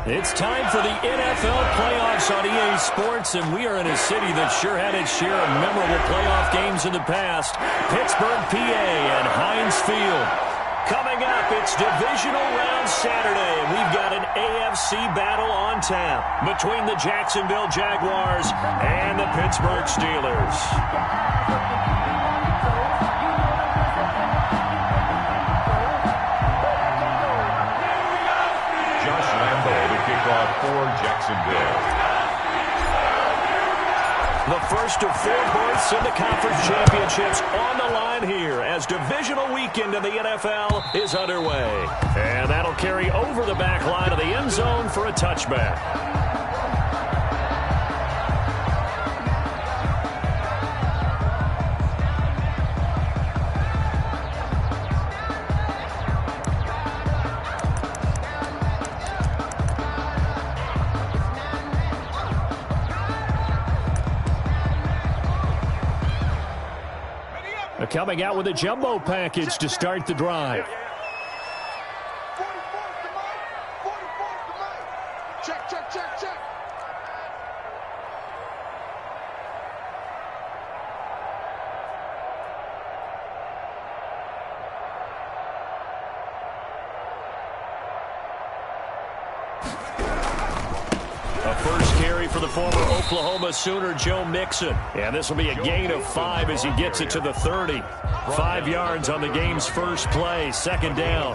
It's time for the NFL playoffs on EA Sports, and we are in a city that sure had its share of memorable playoff games in the past. Pittsburgh, PA, and Heinz Field. Coming up, it's divisional round Saturday, and we've got an AFC battle on tap between the Jacksonville Jaguars and the Pittsburgh Steelers. For Jacksonville. The first of 4 berths in the conference championships on the line here as divisional weekend in the NFL is underway. And that'll carry over the back line of the end zone for a touchback. Coming out with a jumbo package to start the drive. Check. A first carry for the former Oklahoma Sooner, Joe Mixon. And this will be a gain of 5 as he gets it to the 30. 5 yards on the game's first play, second down.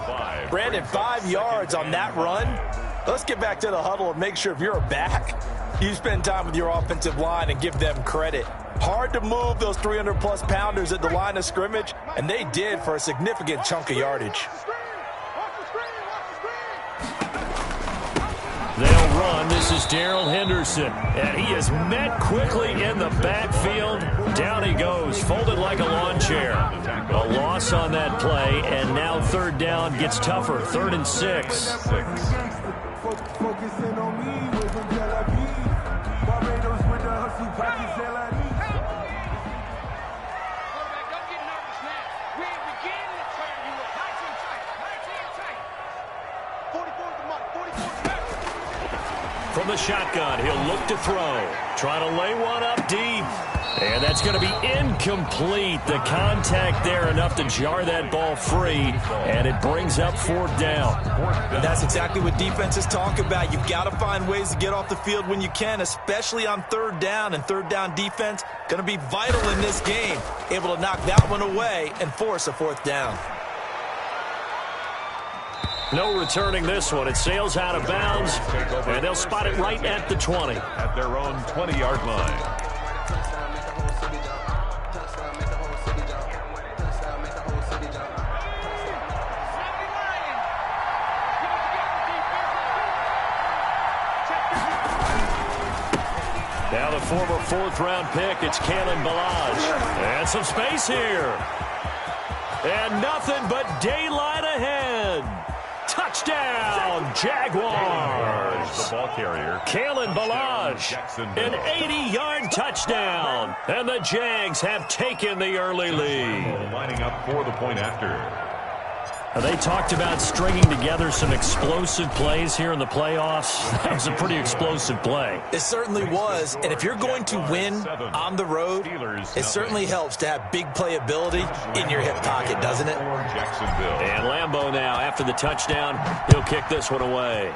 Brandon, 5 yards on that run. Let's get back to the huddle and make sure if you're a back, you spend time with your offensive line and give them credit. Hard to move those 300-plus pounders at the line of scrimmage, and they did for a significant chunk of yardage. They'll run. This is Darrell Henderson. And he is met quickly in the backfield. Down he goes, folded like a lawn chair. A loss on that play, and now third down gets tougher. 3rd and 6. From the shotgun, he'll look to throw. Trying to lay one up deep. And that's going to be incomplete. The contact there enough to jar that ball free. And it brings up 4th down. And that's exactly what defenses talk about. You've got to find ways to get off the field when you can, especially on 3rd down. And 3rd down defense going to be vital in this game. Able to knock that one away and force a 4th down. No returning this one. It sails out of bounds, and they'll spot it right at the 20. At their own 20-yard line. Now the former 4th-round pick, it's Kalen Ballage. And some space here. And nothing but daylight ahead. Touchdown, Jaguars. The ball carrier. Kalen Ballage, an 80-yard touchdown. And the Jags have taken the early lead. Lining up for the point after. They talked about stringing together some explosive plays here in the playoffs. That was a pretty explosive play. It certainly was. And if you're going to win on the road, it certainly helps to have big playability in your hip pocket, doesn't it? And Lambeau now, after the touchdown, he'll kick this one away.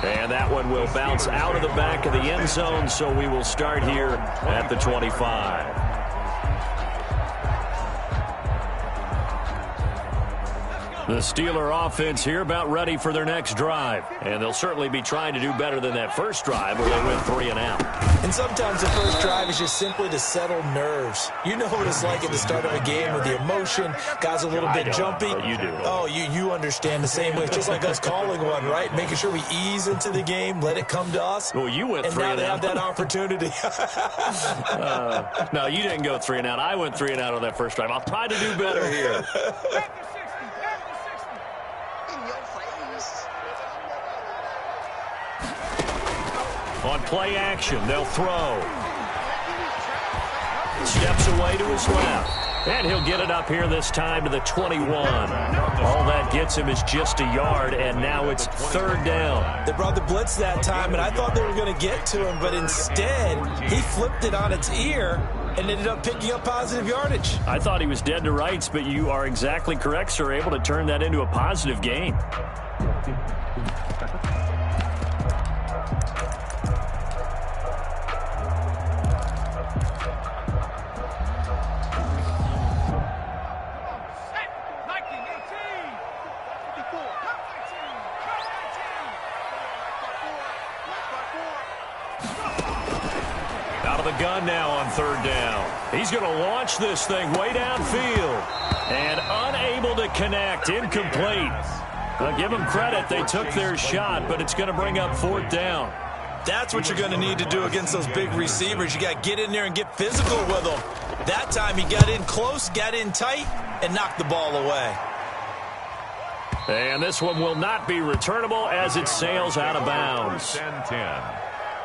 And that one will bounce out of the back of the end zone, so we will start here at the 25. The Steeler offense here about ready for their next drive. And they'll certainly be trying to do better than that first drive where they went 3 and out. And sometimes the first drive is just simply to settle nerves. You know what it's like at the start of a game with the emotion. Guys a little bit jumpy. You do. Oh, you understand the same way. It's just like us calling one, right? Making sure we ease into the game, let it come to us. Well, you went 3 and out. And now they have that opportunity. No, you didn't go 3 and out. I went 3 and out on that first drive. I'll try to do better here. On play action, they'll throw. Steps away to his left. And he'll get it up here this time to the 21. All that gets him is just a yard, and now it's third down. They brought the blitz that time, and I thought they were going to get to him, but instead he flipped it on its ear and ended up picking up positive yardage. I thought he was dead to rights, but you are exactly correct, sir. Able to turn that into a positive gain. The gun now on third down. He's going to launch this thing way downfield and unable to connect. Incomplete. I'll give them credit. They took their shot, but it's going to bring up fourth down. That's what you're going to need to do against those big receivers. You got to get in there and get physical with them. That time he got in close, got in tight, and knocked the ball away. And this one will not be returnable as it sails out of bounds. 10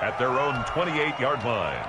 at their own 28-yard line.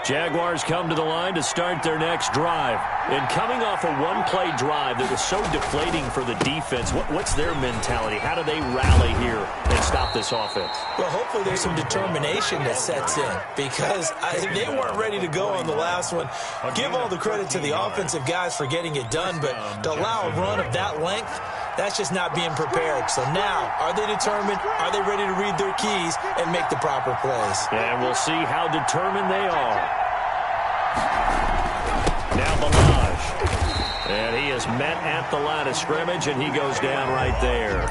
Jaguars come to the line to start their next drive. And coming off a one-play drive that was so deflating for the defense, what's their mentality? How do they rally here and stop this offense? Well, hopefully there's some determination that sets in because they weren't ready to go on the last one. Give all the credit to the offensive guys for getting it done, but to allow a run of that length, that's just not being prepared. So now, are they determined? Are they ready to read their keys and make the proper plays? And we'll see how determined they are. Now Balaj. And he is met at the line of scrimmage, and he goes down right there.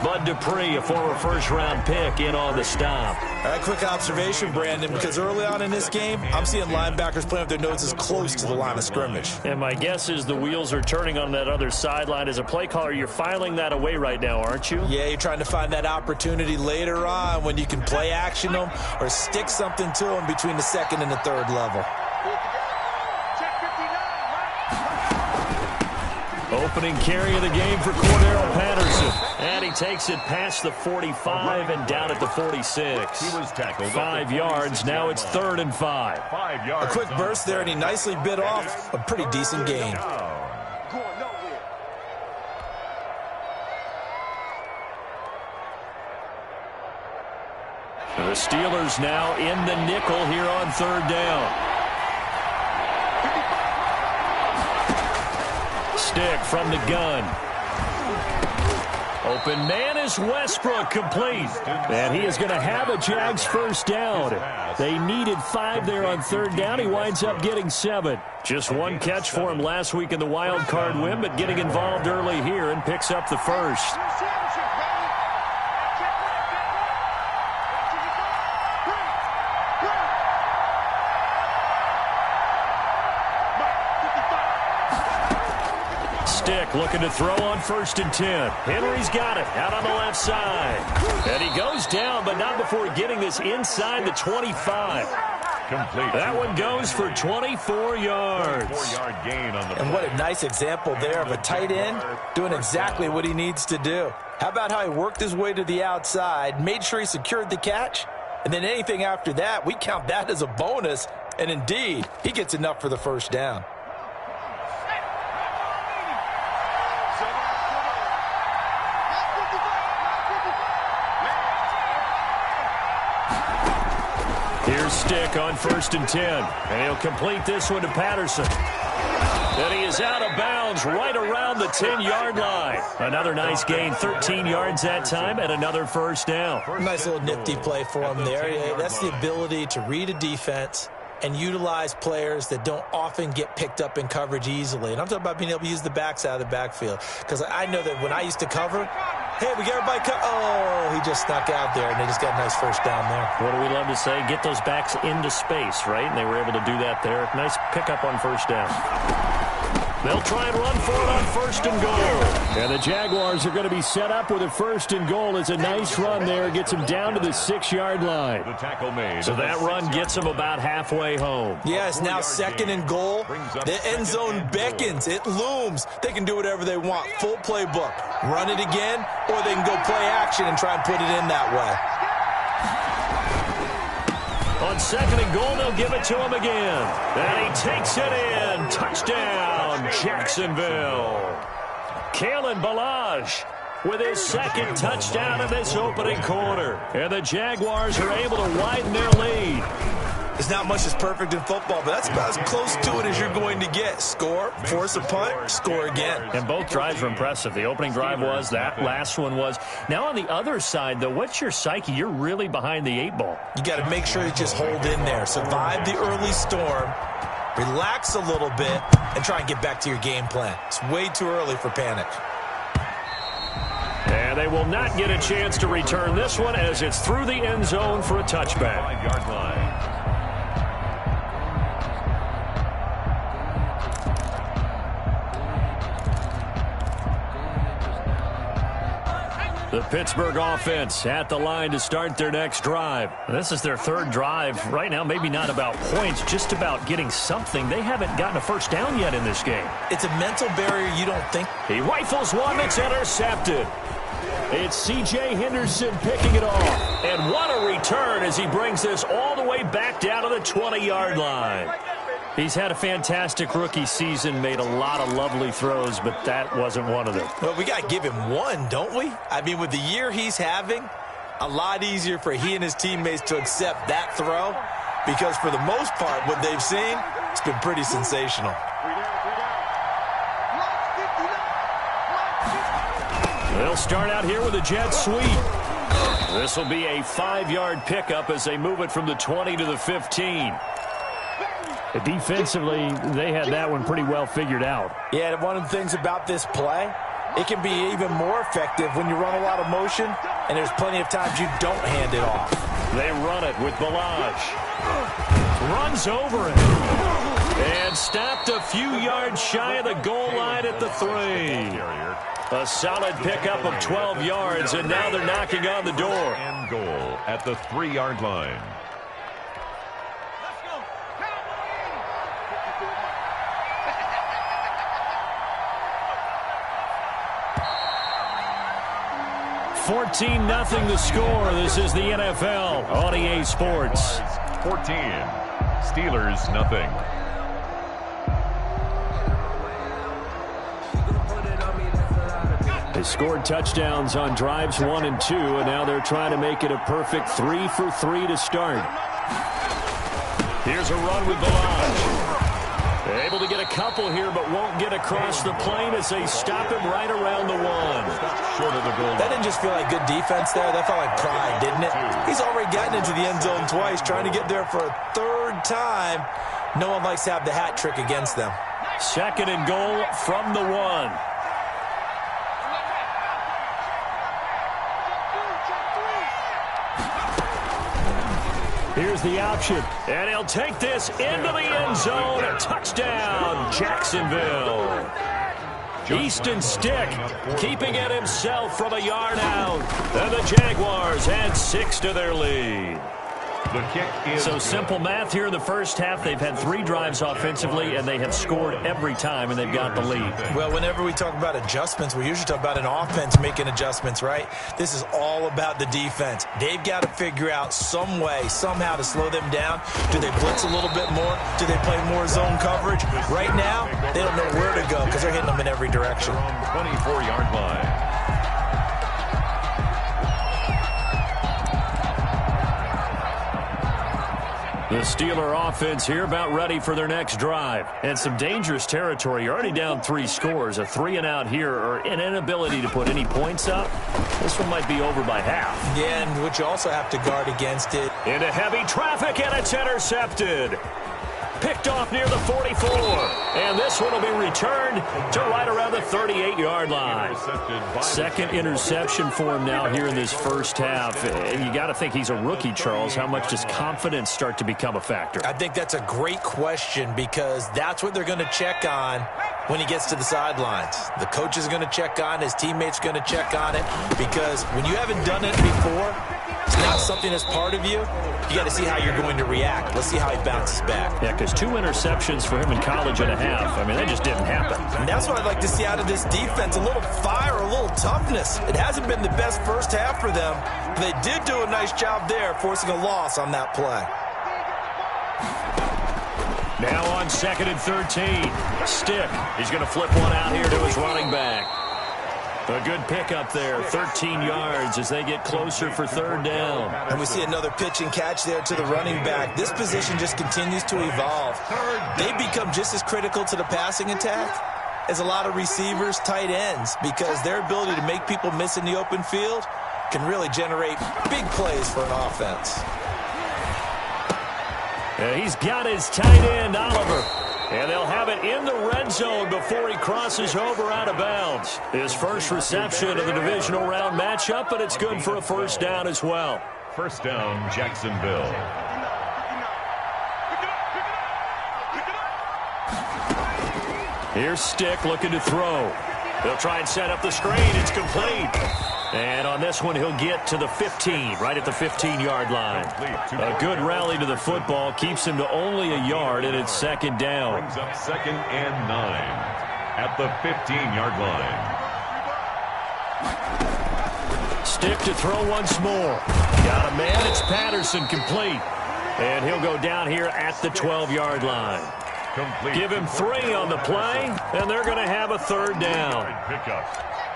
Bud Dupree, a former first-round pick, in on the stop. All right, quick observation, Brandon, because early on in this game, I'm seeing linebackers playing with their noses close to the line of scrimmage. And my guess is the wheels are turning on that other sideline. As a play caller, you're filing that away right now, aren't you? Yeah, you're trying to find that opportunity later on when you can play action them or stick something to them between the second and the third level. Opening carry of the game for Cordero Patterson. And he takes it past the 45 and down at the 46. He was tackled. 5 yards. Now it's 3rd and 5. 5 yards. A quick burst there, and he nicely bit off a pretty decent gain. The Steelers now in the nickel here on 3rd down. Stick from the gun. Open man is Westbrook, complete. And he is going to have a Jags first down. They needed 5 there on 3rd down. He winds up getting 7. Just one catch for him last week in the wild card win, but getting involved early here and picks up the first. Stick looking to throw on 1st and 10. Henry's got it out on the left side. And he goes down, but not before getting this inside the 25. Complete. That one goes for 24 yards. 4-yard gain on the And what a nice example there of a tight end doing exactly what he needs to do. How about how he worked his way to the outside, made sure he secured the catch, and then anything after that, we count that as a bonus. And indeed, he gets enough for the first down. Here's Stick on 1st and 10. And he'll complete this one to Patterson. And he is out of bounds right around the 10-yard line. Another nice gain, 13 yards that time, and another first down. Nice little nifty play for him there. Yeah, that's the ability to read a defense and utilize players that don't often get picked up in coverage easily. And I'm talking about being able to use the backs out of the backfield. Because I know that when I used to cover, hey, we got everybody oh, he just snuck out there, and they just got a nice first down there. What do we love to say? Get those backs into space, right? And they were able to do that there. Nice pickup on first down. They'll try and run for it on 1st and goal. And the Jaguars are going to be set up with a 1st and goal. It's a nice run there. Gets them down to the 6-yard line. The tackle made. So that run gets them about halfway home. Yeah, it's now 2nd and goal. The end zone beckons. It looms. They can do whatever they want. Full playbook. Run it again, or they can go play action and try and put it in that way. On 2nd and goal, they'll give it to him again. And he takes it in. Touchdown, Jacksonville. Kalen Ballage with his 2nd touchdown in this opening quarter. And the Jaguars are able to widen their lead. There's not much that's perfect in football, but that's about as close to it as you're going to get. Score, force a punt, score again. And both drives were impressive. The opening drive was, that last one was. Now on the other side, though, what's your psyche? You're really behind the 8 ball. You got to make sure you just hold in there. Survive the early storm, relax a little bit, and try and get back to your game plan. It's way too early for panic. And they will not get a chance to return this one as it's through the end zone for a touchback. 5-yard line. The Pittsburgh offense at the line to start their next drive. This is their 3rd drive. Right now, maybe not about points, just about getting something. They haven't gotten a first down yet in this game. It's a mental barrier you don't think. He rifles one that's intercepted. It's C.J. Henderson picking it off. And what a return as he brings this all the way back down to the 20-yard line. He's had a fantastic rookie season, made a lot of lovely throws, but that wasn't one of them. Well, we got to give him one, don't we? I mean, with the year he's having, a lot easier for he and his teammates to accept that throw because for the most part, what they've seen, it's been pretty sensational. They'll start out here with a jet sweep. This will be a 5-yard pickup as they move it from the 20 to the 15. Defensively, they had that one pretty well figured out. Yeah, one of the things about this play, it can be even more effective when you run a lot of motion, and there's plenty of times you don't hand it off. They run it with Ballage. Runs over it. And stopped a few yards shy of the goal line at the 3. A solid pickup of 12 yards, and now they're knocking on the door. And goal at the 3-yard line. $14-0 the score. This is the NFL on EA Sports. 14. Steelers, nothing. They scored touchdowns on drives 1 and 2, and now they're trying to make it a perfect 3 for 3 to start. Here's a run with Ballage. Able to get a couple here, but won't get across the plane as they stop him right around the 1. Short of the goal. That didn't just feel like good defense there. That felt like pride, didn't it? He's already gotten into the end zone twice, trying to get there for a 3rd time. No one likes to have the hat trick against them. 2nd and goal from the 1. Here's the option, and he'll take this into the end zone. A touchdown, Jacksonville. Easton Stick keeping it himself from a yard out. And the Jaguars add 6 to their lead. The kick is so simple math here in the first half. They've had 3 drives offensively, and they have scored every time, and they've got the lead. Well, whenever we talk about adjustments, we usually talk about an offense making adjustments, right? This is all about the defense. They've got to figure out some way, somehow to slow them down. Do they blitz a little bit more? Do they play more zone coverage? Right now, they don't know where to go because they're hitting them in every direction. 24-yard line. The Steeler offense here about ready for their next drive. And some dangerous territory. You're already down 3 scores. A 3-and-out here or an inability to put any points up. This one might be over by half. Yeah, and which you also have to guard against it. Into heavy traffic, and it's intercepted. Picked off near the 44. And this one will be returned to right around the 38-yard line. 2nd interception for him now here in this first half. And you got to think he's a rookie, Charles. How much does confidence start to become a factor? I think that's a great question because that's what they're going to check on when he gets to the sidelines. The coach is going to check on, his teammates are going to check on it because when you haven't done it before, it's not something that's part of you. You got to see how you're going to react. Let's see how he bounces back. Yeah, because 2 interceptions for him in college and a half. I mean, that just didn't happen. And that's what I'd like to see out of this defense. A little fire, a little toughness. It hasn't been the best first half for them. But they did do a nice job there, forcing a loss on that play. Now on 2nd and 13. Stick. He's going to flip one out here to his running back. A good pickup there, 13 yards as they get closer for 3rd down. And we see another pitch and catch there to the running back. This position just continues to evolve. They become just as critical to the passing attack as a lot of receivers, tight ends, because their ability to make people miss in the open field can really generate big plays for an offense. He's got his tight end, Oliver. And they'll have it in the red zone before he crosses over out of bounds. His first reception of the divisional round matchup, but it's good for a 1st down as well. 1st down, Jacksonville. Here's Stick looking to throw. He'll try and set up the screen. It's complete. And on this one, he'll get to the 15, right at the 15-yard line. A good rally to the football keeps him to only a yard, and it's 2nd down. Brings up 2nd and 9 at the 15-yard line. Stick to throw once more. Got a man. It's Patterson, complete. And he'll go down here at the 12-yard line. Complete. Give him 3 on the play, and they're going to have a 3rd down. Pickup.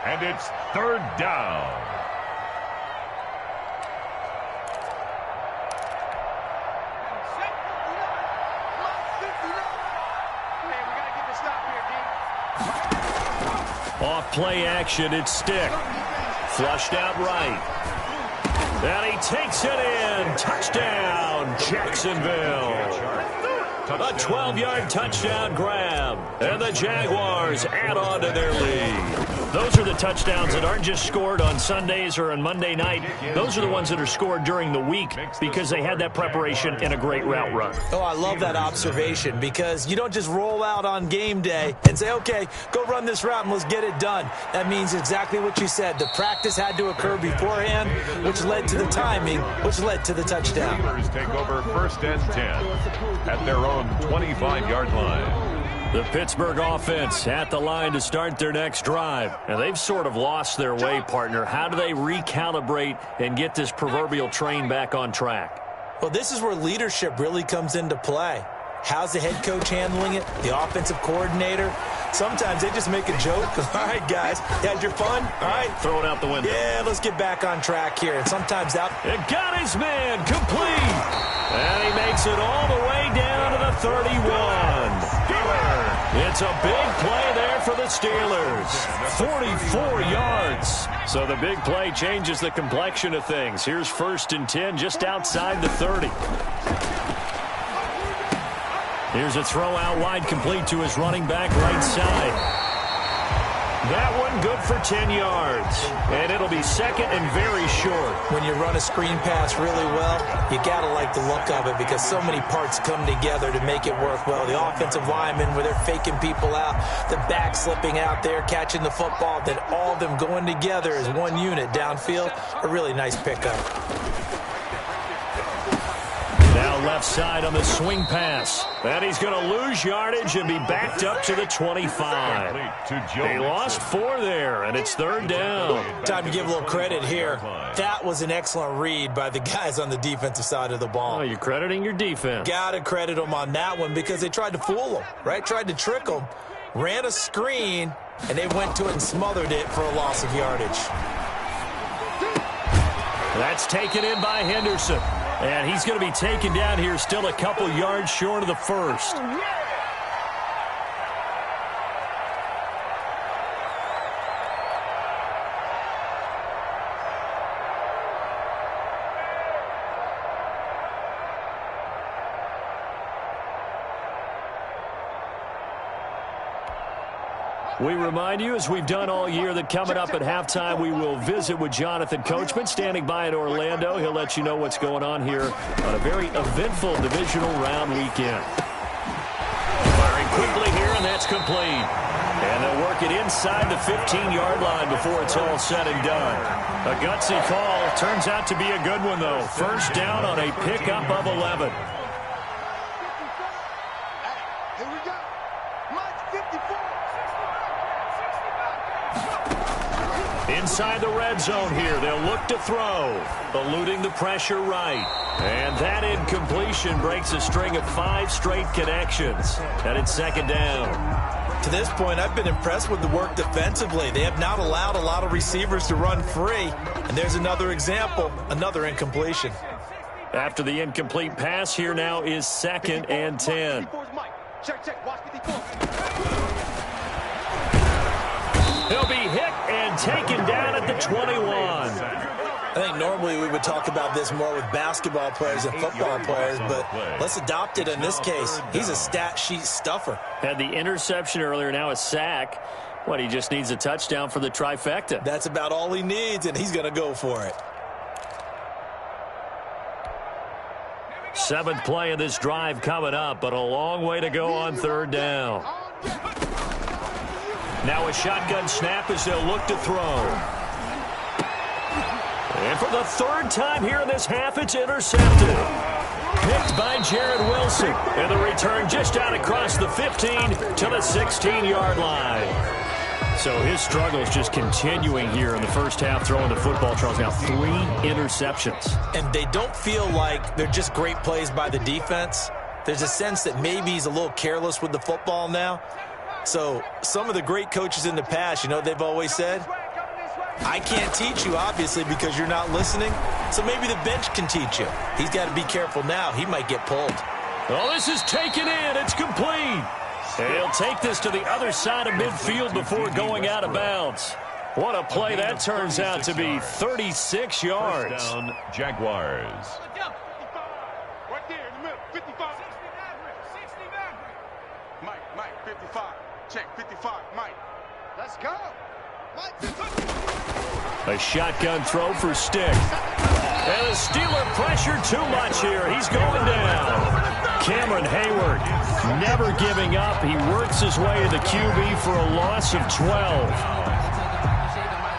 And it's 3rd down. Off play action, it's Stick. Flushed out right. And he takes it in. Touchdown, Jacksonville. A 12-yard touchdown grab. And the Jaguars add on to their lead. Those are the touchdowns that aren't just scored on Sundays or on Monday night. Those are the ones that are scored during the week because they had that preparation in a great route run. Oh, I love that observation because you don't just roll out on game day and say, okay, go run this route and let's get it done. That means exactly what you said. The practice had to occur beforehand, which led to the timing, which led to the touchdown. Take over 1st and 10 at their own 25-yard line. The Pittsburgh offense at the line to start their next drive. And they've sort of lost their way, partner. How do they recalibrate and get this proverbial train back on track? Well, this is where leadership really comes into play. How's the head coach handling it? The offensive coordinator? Sometimes they just make a joke. All right, guys, you had your fun? All right. Throw it out the window. Yeah, let's get back on track here. And sometimes that... It got his man complete. And he makes it all the way down to the 31. It's a big play there for the Steelers. 44 yards. So the big play changes the complexion of things. Here's 1st and 10 just outside the 30. Here's a throw out wide, complete to his running back right side. That one good for 10 yards. And it'll be 2nd and very short. When you run a screen pass really well, you got to like the look of it because so many parts come together to make it work well. The offensive linemen, where they're faking people out, the back slipping out there, catching the football, then all of them going together as one unit downfield. A really nice pickup. Now left side on the swing pass. And he's going to lose yardage and be backed up to the 25. He lost 4 there, and it's 3rd down. Time to give a little credit here. That was an excellent read by the guys on the defensive side of the ball. Oh, you're crediting your defense. Got to credit them on that one because they tried to fool them, right? Tried to trick them. Ran a screen, and they went to it and smothered it for a loss of yardage. That's taken in by Henderson. And he's going to be taken down here still a couple yards short of the 1st. We remind you, as we've done all year, that coming up at halftime, we will visit with Jonathan Coachman, standing by in Orlando. He'll let you know what's going on here on a very eventful divisional round weekend. Firing quickly here, and that's complete. And they'll work it inside the 15-yard line before it's all said and done. A gutsy call. Turns out to be a good one, though. 1st down on a pickup of 11. inside the red zone here. They'll look to throw, eluding the pressure right. And that incompletion breaks a string of 5 straight connections. And it's second down. To this point, I've been impressed with the work defensively. They have not allowed a lot of receivers to run free. And there's another example, another incompletion. After the incomplete pass, here now is 2nd and 10. He'll be hit and taken down at the 21. I think normally we would talk about this more with basketball players than football players, but let's adopt it in this case. He's a stat sheet stuffer. Had the interception earlier, now a sack. What, he just needs a touchdown for the trifecta. That's about all he needs, and he's going to go for it. 7th play of this drive coming up, but a long way to go on 3rd down. Now a shotgun snap as they'll look to throw. And for the 3rd time here in this half, it's intercepted. Picked by Jared Wilson. And the return just out across the 15 to the 16-yard line. So his struggles just continuing here in the first half throwing the football. Charles, now 3 interceptions. And they don't feel like they're just great plays by the defense. There's a sense that maybe he's a little careless with the football now. So some of the great coaches in the past, you know, they've always said, I can't teach you, obviously, because you're not listening. So maybe the bench can teach you. He's got to be careful now. He might get pulled. Well, this is taken in. It's complete. And he'll take this to the other side of midfield before going out of bounds. What a play that turns out to be. 36 yards. First down, Jaguars. Right there in the middle, 55. 69. Mike, 55. Check, 55, Mike. Let's go. Mike, a shotgun throw for Stick. And the Steeler pressure too much here. He's going down. Cameron Hayward never giving up. He works his way to the QB for a loss of 12.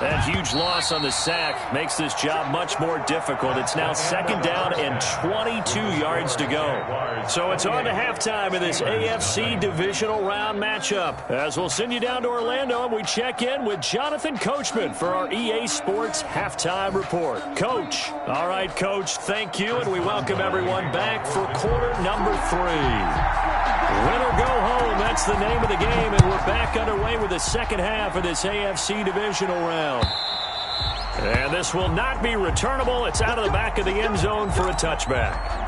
That huge loss on the sack makes this job much more difficult. It's now 2nd down and 22 yards to go. So it's on to halftime in this AFC divisional round matchup. As we'll send you down to Orlando and we check in with Jonathan Coachman for our EA Sports Halftime Report. Coach. All right, Coach, thank you, and we welcome everyone back for quarter number 3. Win or go home, that's the name of the game, and we're back underway with the second half of this AFC divisional round. And this will not be returnable. It's out of the back of the end zone for a touchback.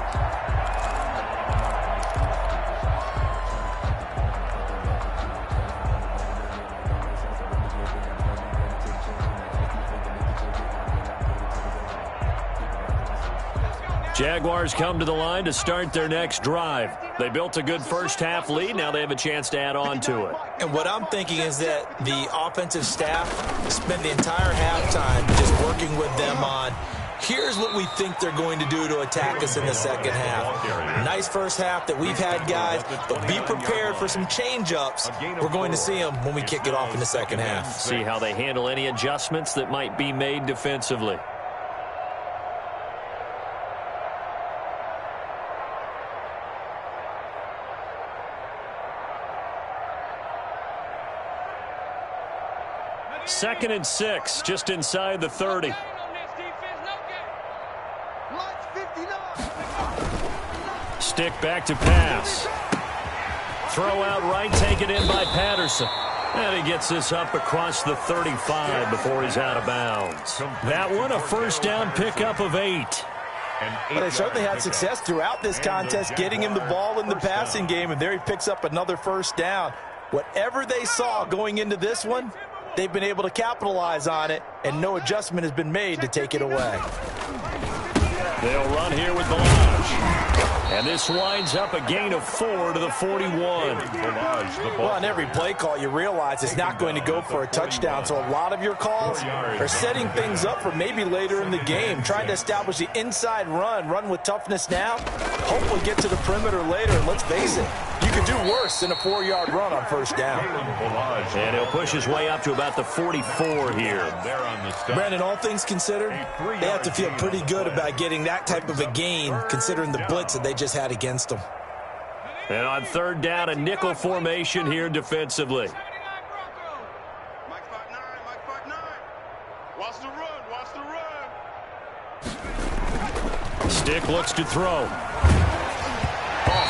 Jaguars come to the line to start their next drive. They built a good first half lead. Now they have a chance to add on to it. And what I'm thinking is that the offensive staff spent the entire halftime just working with them on, here's what we think they're going to do to attack us in the second half. Nice first half that we've had, guys, but be prepared for some change-ups. We're going to see them when we kick it off in the second half. See how they handle any adjustments that might be made defensively. Second and 6, just inside the 30. Stick back to pass. Throw out right, taken in by Patterson. And he gets this up across the 35 before he's out of bounds. That one, a first down pickup of 8. Well, they certainly had success throughout this contest, getting him the ball in the passing game, and there he picks up another first down. Whatever they saw going into this one, they've been able to capitalize on it, and no adjustment has been made to take it away. They'll run here with Balaj. And this winds up a gain of 4 to the 41. Well, on every play call, you realize it's not going to go for a touchdown, so a lot of your calls are setting things up for maybe later in the game, trying to establish the inside run with toughness now, hopefully get to the perimeter later, and let's face it, you could do worse than a 4-yard run on first down. And he'll push his way up to about the 44 here. Brandon, all things considered, they have to feel pretty good about getting that type of a gain, considering the blitz that they just had against them. And on third down, a nickel formation here defensively. Stick looks to throw.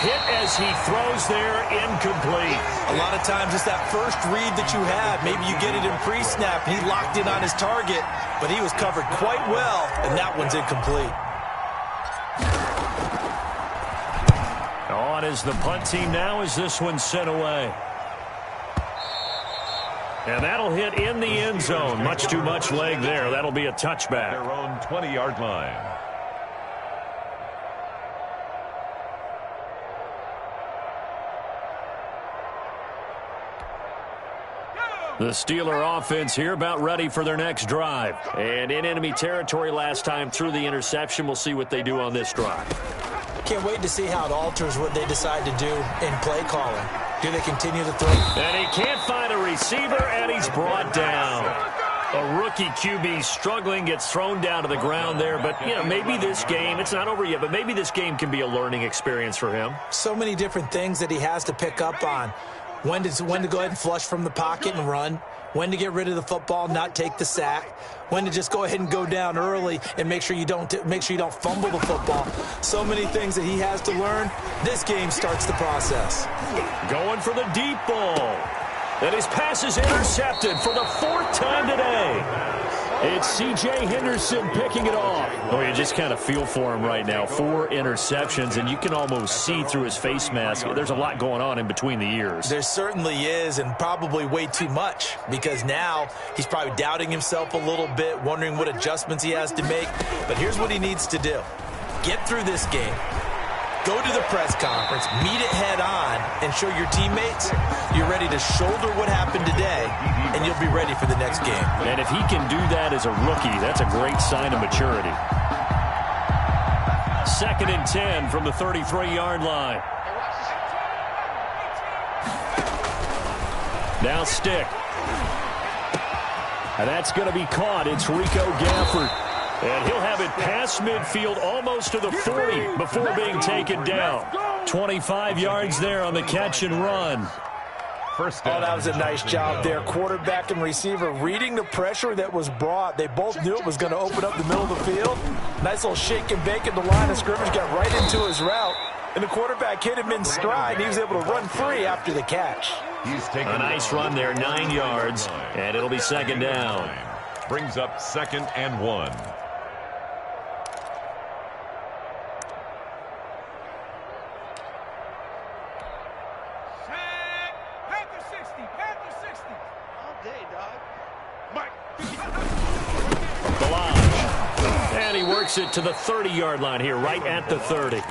Hit as he throws there, incomplete. A lot of times it's that first read that you have. Maybe you get it in pre-snap, and he locked in on his target, but he was covered quite well, and that one's incomplete. On is the punt team now as this one's sent away. And that'll hit in the end zone. Much too much leg there. That'll be a touchback. Their own 20-yard line. The Steeler offense here about ready for their next drive. And in enemy territory last time through the interception. We'll see what they do on this drive. Can't wait to see how it alters what they decide to do in play calling. Do they continue to throw? And he can't find a receiver, and he's brought down. A rookie QB struggling, gets thrown down to the ground there. But, you know, maybe this game, it's not over yet, but maybe this game can be a learning experience for him. So many different things that he has to pick up on. When to go ahead and flush from the pocket and run. When to get rid of the football, not take the sack. When to just go ahead and go down early and make sure you don't fumble the football. So many things that he has to learn. This game starts the process. Going for the deep ball. And his pass is intercepted for the 4th time today. It's C.J. Henderson picking it off. Oh, you just kind of feel for him right now. 4 interceptions, and you can almost see through his face mask. There's a lot going on in between the ears. There certainly is, and probably way too much, because now he's probably doubting himself a little bit, wondering what adjustments he has to make. But here's what he needs to do. Get through this game. Go to the press conference, meet it head on, and show your teammates you're ready to shoulder what happened today, and you'll be ready for the next game. And if he can do that as a rookie, that's a great sign of maturity. 2nd and 10 from the 33-yard line. Now Stick. And that's going to be caught. It's Rico Gafford. And he'll have it past midfield almost to the 40 before being taken down. 25 yards there on the catch and run. First down. Oh, that was a nice job there. Quarterback and receiver reading the pressure that was brought. They both knew it was going to open up the middle of the field. Nice little shake and bake at the line of scrimmage. Got right into his route. And the quarterback hit him in stride. He was able to run free after the catch. He's taking a nice run there, 9 yards. And it'll be 2nd down. Brings up 2nd and 1. It to the 30-yard line here, right at the 30.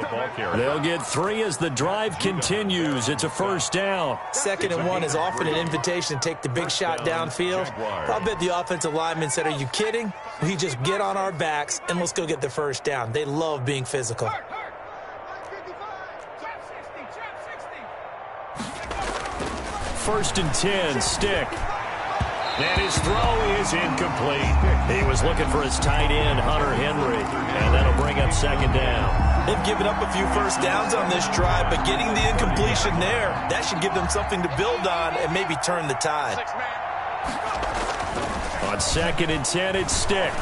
They'll get 3 as the drive continues. It's a 1st down. 2nd and 1 is often an invitation to take the big shot downfield. I'll bet the offensive lineman said, "Are you kidding? We just get on our backs and let's go get the 1st down." They love being physical. 1st and 10, Stick. And his throw is incomplete. He was looking for his tight end, Hunter Henry, and that'll bring up 2nd down. They've given up a few 1st downs on this drive, but getting the incompletion there, that should give them something to build on and maybe turn the tide. On 2nd and 10, it's Stick.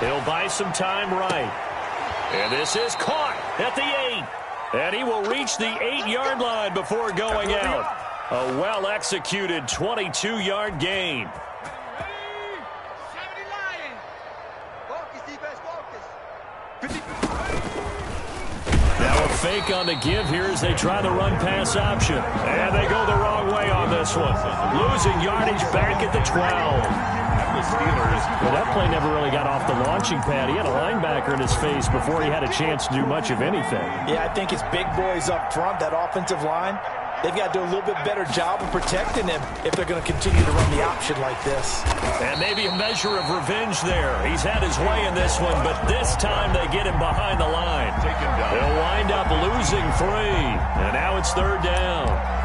He'll buy some time right. And this is caught at the 8. And he will reach the 8-yard line before going out. A well-executed 22-yard gain. Now a fake on the give here as they try the run-pass option. And they go the wrong way on this one. Losing yardage back at the 12. Well, that play never really got off the launching pad. He had a linebacker in his face before he had a chance to do much of anything. Yeah, I think it's big boys up front, that offensive line. They've got to do a little bit better job of protecting him if they're going to continue to run the option like this. And maybe a measure of revenge there. He's had his way in this one, but this time they get him behind the line. They'll wind up losing 3. And now it's 3rd down.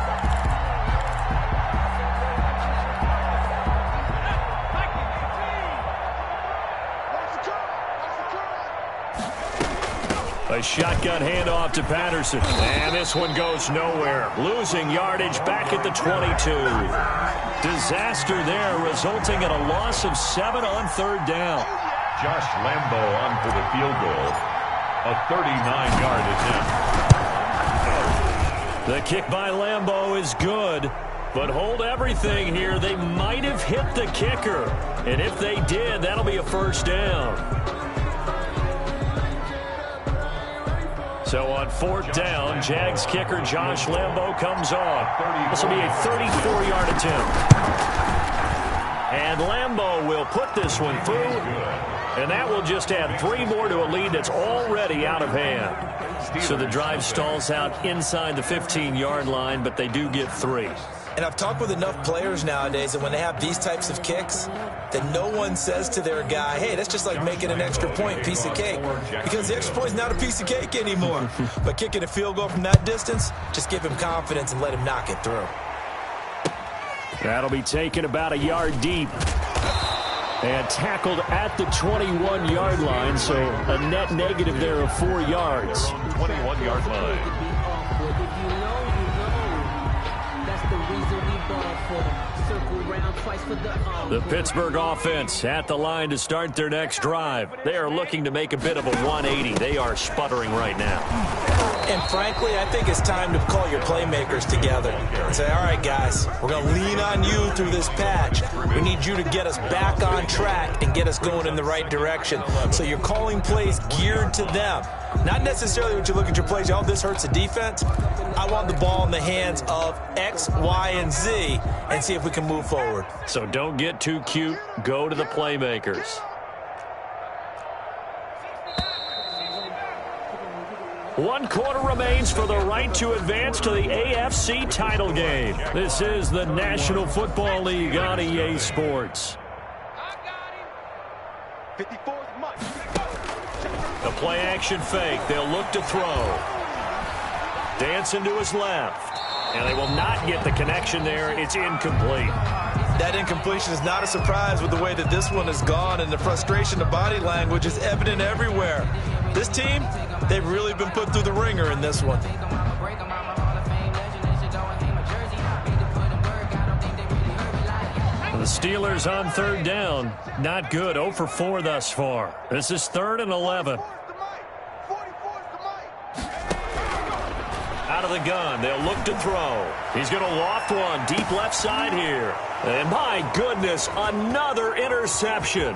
A shotgun handoff to Patterson. And this one goes nowhere. Losing yardage back at the 22. Disaster there, resulting in a loss of 7 on 3rd down. Josh Lambo on for the field goal. A 39-yard attempt. The kick by Lambeau is good. But hold everything here. They might have hit the kicker. And if they did, that'll be a first down. So on fourth down, Jags kicker Josh Lambeau comes on. This will be a 34-yard attempt. And Lambeau will put this one through. And that will just add 3 more to a lead that's already out of hand. So the drive stalls out inside the 15-yard line, but they do get 3. And I've talked with enough players nowadays that when they have these types of kicks, that no one says to their guy, hey, that's just like making an extra point, piece of cake. Because the extra point is not a piece of cake anymore. But kicking a field goal from that distance, just give him confidence and let him knock it through. That'll be taken about a yard deep. And tackled at the 21-yard line, so a net negative there of 4 yards. 21-yard line. The Pittsburgh offense at the line to start their next drive. They are looking to make a bit of a 180. They are sputtering right now. And frankly, I think it's time to call your playmakers together and say, all right, guys, we're going to lean on you through this patch. We need you to get us back on track and get us going in the right direction. So you're calling plays geared to them. Not necessarily what you look at your plays, oh, this hurts the defense. I want the ball in the hands of X, Y, and Z and see if we can move forward. So don't get too cute. Go to the playmakers. One quarter remains for the right to advance to the AFC title game. This is the National Football League on EA Sports. The play action fake. They'll look to throw. Dancing to his left. And they will not get the connection there. It's incomplete. That incompletion is not a surprise with the way that this one has gone, and the frustration of body language is evident everywhere. This team, they've really been put through the ringer in this one. The Steelers on third down. Not good. 0 for 4 thus far. This is 3rd and 11. Out of the gun. They'll look to throw. He's going to loft one deep left side here. And my goodness, another interception.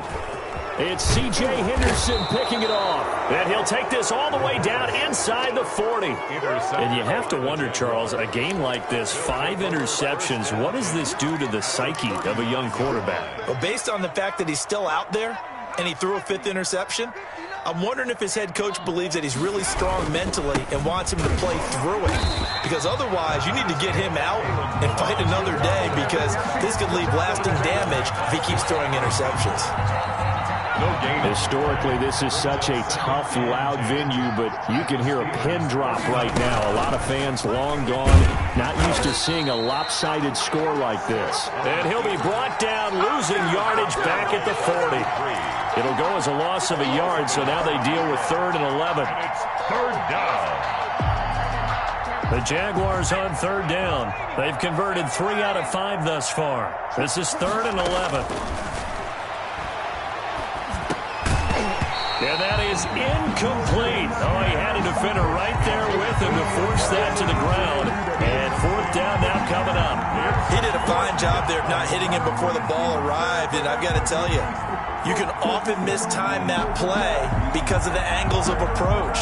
It's C.J. Henderson picking it off. And he'll take this all the way down inside the 40. And you have to wonder, Charles, a game like this, 5 interceptions, what does this do to the psyche of a young quarterback? Well, based on the fact that he's still out there and he threw a 5th interception, I'm wondering if his head coach believes that he's really strong mentally and wants him to play through it. Because otherwise, you need to get him out and fight another day, because this could leave lasting damage if he keeps throwing interceptions. Historically, this is such a tough, loud venue, but you can hear a pin drop right now. A lot of fans long gone, not used to seeing a lopsided score like this. And he'll be brought down, losing yardage back at the 40. It'll go as a loss of a yard, so now they deal with 3rd and 11. It's 3rd down. The Jaguars on 3rd down. They've converted 3 out of 5 thus far. This is 3rd and 11. And that is incomplete. Oh, he had a defender right there with him to force that to the ground. And 4th down now coming up. He did a fine job there of not hitting him before the ball arrived. And I've got to tell you, you can often mistime that play because of the angles of approach.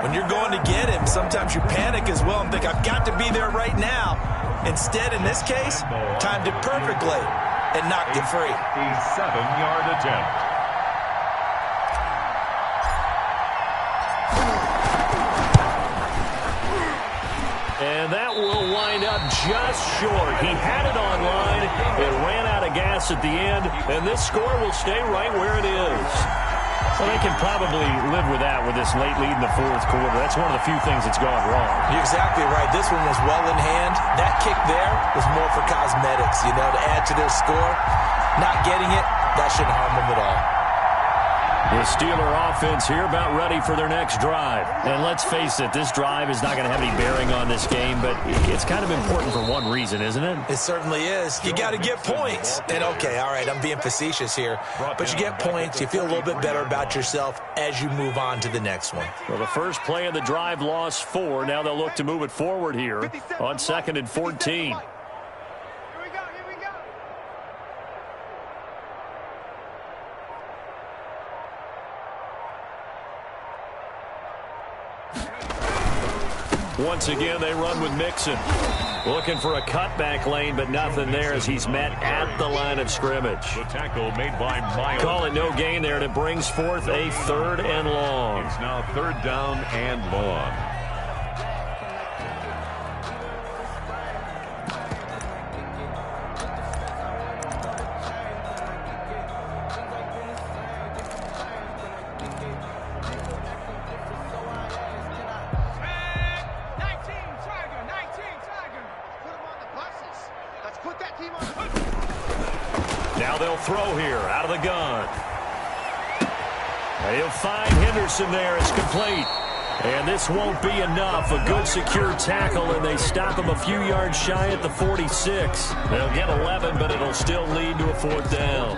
When you're going to get him, sometimes you panic as well and think, I've got to be there right now. Instead, in this case, timed it perfectly and knocked it free. A 7-yard attempt. And that will wind up just short. He had it on line. It ran out of gas at the end, and this score will stay right where it is. Well, they can probably live with that with this late lead in the 4th quarter. That's one of the few things that's gone wrong. You're exactly right. This one was well in hand. That kick there was more for cosmetics, to add to their score. Not getting it, that shouldn't harm them at all. The Steeler offense here about ready for their next drive. And let's face it, this drive is not going to have any bearing on this game, but it's kind of important for one reason, isn't it? It certainly is. You got to get points. And, okay, all right, I'm being facetious here. But you get points, you feel a little bit better about yourself as you move on to the next one. Well, the first play of the drive lost 4. Now they'll look to move it forward here on 2nd and 14. Once again, they run with Mixon. Looking for a cutback lane, but nothing there as he's met at the line of scrimmage. The tackle made by Miles. Call it no gain there, and it brings forth a 3rd and long. It's now 3rd down and long. Now they'll throw here out of the gun. And he'll find Henderson there. It's complete. And this won't be enough. A good secure tackle, and they stop him a few yards shy at the 46. They'll get 11, but it'll still lead to a 4th down.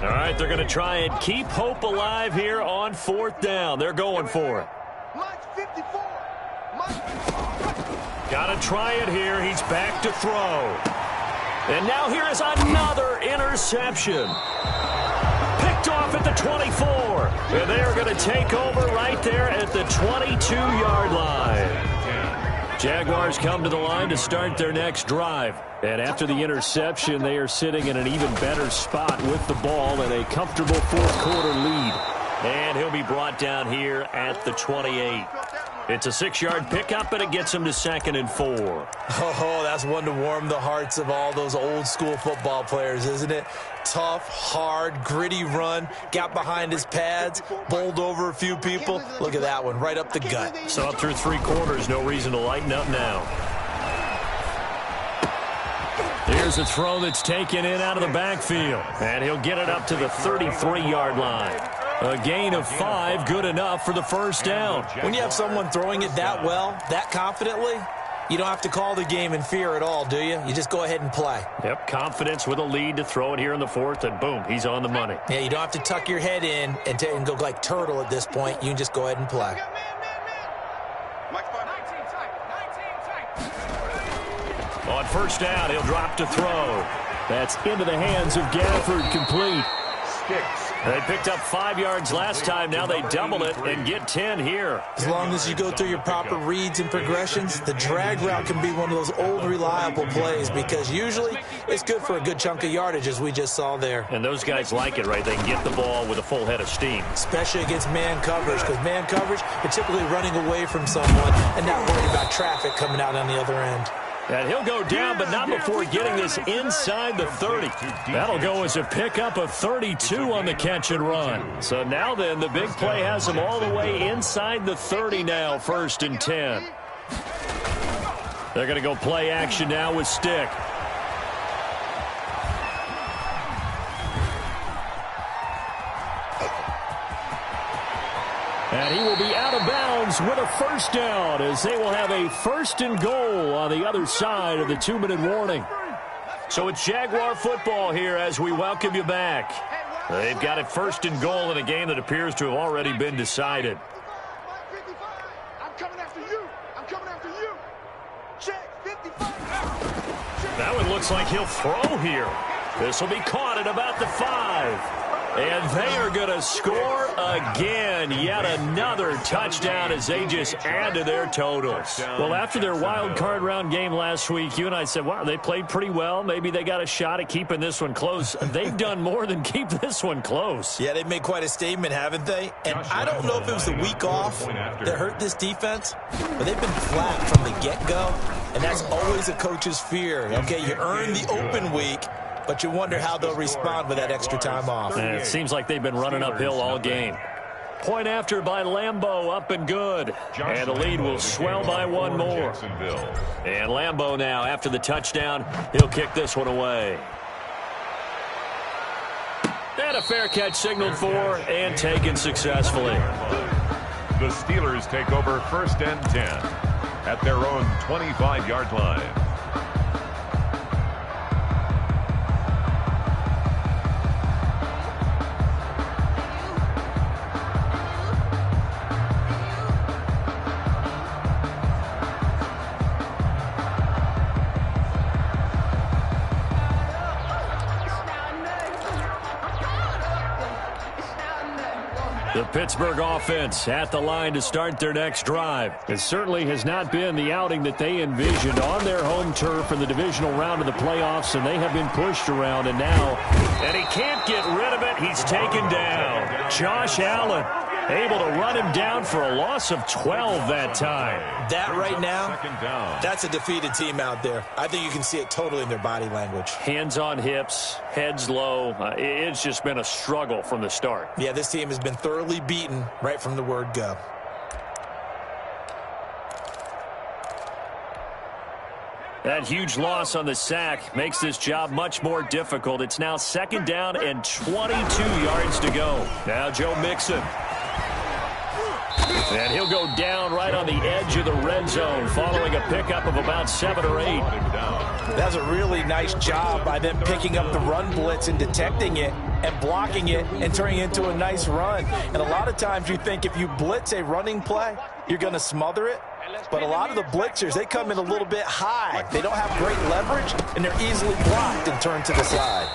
All right, they're going to try and keep hope alive here on 4th down. They're going for it. Got to try it here. He's back to throw. And now here is another interception. Picked off at the 24. And they are going to take over right there at the 22-yard line. Jaguars come to the line to start their next drive. And after the interception, they are sitting in an even better spot with the ball and a comfortable 4th quarter lead. And he'll be brought down here at the 28. It's a 6-yard pickup, and it gets him to 2nd and 4. Oh, that's one to warm the hearts of all those old-school football players, isn't it? Tough, hard, gritty run, got behind his pads, bowled over a few people. Look at that one, right up the gut. So up through 3 quarters, no reason to lighten up now. Here's a throw that's taken in out of the backfield, and he'll get it up to the 33-yard line. A gain of 5, good enough for the 1st down. When you have someone throwing it that well, that confidently, you don't have to call the game in fear at all, do you? You just go ahead and play. Yep, confidence with a lead to throw it here in the 4th, and boom, he's on the money. Yeah, you don't have to tuck your head in and go like turtle at this point. You can just go ahead and play. On 1st down, he'll drop to throw. That's into the hands of Gafford, complete. They picked up 5 yards last time. Now they double it and get 10 here. As long as you go through your proper reads and progressions, the drag route can be one of those old reliable plays because usually it's good for a good chunk of yardage, as we just saw there. And those guys like it, right? They can get the ball with a full head of steam. Especially against man coverage, because man coverage, you're typically running away from someone and not worried about traffic coming out on the other end. And he'll go down, but not before getting this inside the 30. That'll go as a pickup of 32 on the catch and run. So now then, the big play has him all the way inside the 30 now, 1st and 10. They're going to go play action now with Stick. And he will be out of bounds with a 1st down as they will have a 1st and goal on the other side of the 2-minute warning. So it's Jaguar football here as we welcome you back. They've got it 1st and goal in a game that appears to have already been decided. I'm coming after you. I'm coming after you. Check 55. That one looks like he'll throw here. This will be caught at about the 5. And they are going to score again. Yet another touchdown as they just add to their totals. Well, after their wild card round game last week, you and I said, wow, they played pretty well. Maybe they got a shot at keeping this one close. They've done more than keep this one close. Yeah, they've made quite a statement, haven't they? And I don't know if it was the week off that hurt this defense, but they've been flat from the get-go, and that's always a coach's fear. Okay, you earn the open week, but you wonder how they'll respond with that extra time off. And it seems like they've been running uphill all game. Point after by Lambeau, up and good. And the lead will swell by one more. And Lambeau now, after the touchdown, he'll kick this one away. And a fair catch signaled for and taken successfully. The Steelers take over 1st and 10 at their own 25-yard line. The Pittsburgh offense at the line to start their next drive. It certainly has not been the outing that they envisioned on their home turf in the divisional round of the playoffs, and they have been pushed around, and he can't get rid of it. He's taken down. Josh Allen able to run him down for a loss of 12 that time. That right now, that's a defeated team out there. I think you can see it totally in their body language. Hands on hips, heads low. It's just been a struggle from the start. Yeah, this team has been thoroughly beaten right from the word go. That huge loss on the sack makes this job much more difficult. It's now 2nd down and 22 yards to go. Now Joe Mixon. And he'll go down right on the edge of the red zone following a pickup of about 7 or 8. That's a really nice job by them picking up the run blitz and detecting it and blocking it and turning it into a nice run. And a lot of times you think if you blitz a running play, you're going to smother it. But a lot of the blitzers, they come in a little bit high. They don't have great leverage, and they're easily blocked and turned to the side.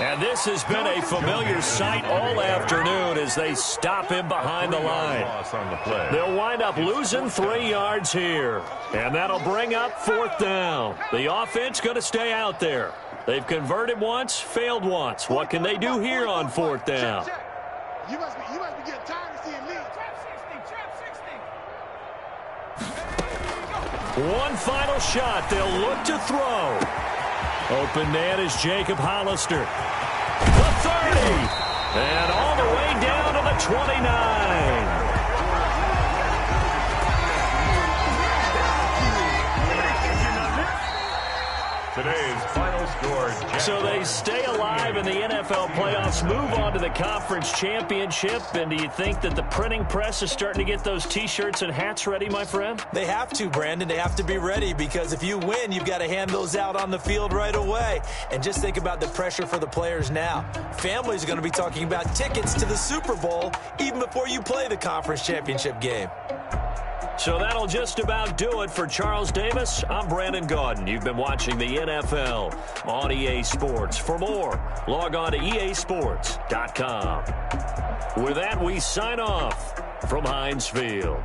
And this has been a familiar sight all afternoon as they stop him behind the line. They'll wind up losing 3 yards here. And that'll bring up 4th down. The offense going to stay out there. They've converted once, failed once. What can they do here on 4th down? You must be getting tired of seeing me. One final shot. They'll look to throw. Open man is Jacob Hollister. The 30. And all the way down to the 29. Today's final score. So they stay alive in the NFL playoffs, move on to the conference championship. And do you think that the printing press is starting to get those T-shirts and hats ready, my friend? They have to, Brandon. They have to be ready because if you win, you've got to hand those out on the field right away. And just think about the pressure for the players now. Families are going to be talking about tickets to the Super Bowl even before you play the conference championship game. So that'll just about do it for Charles Davis. I'm Brandon Gaudin. You've been watching the NFL on EA Sports. For more, log on to easports.com. With that, we sign off from Heinz Field.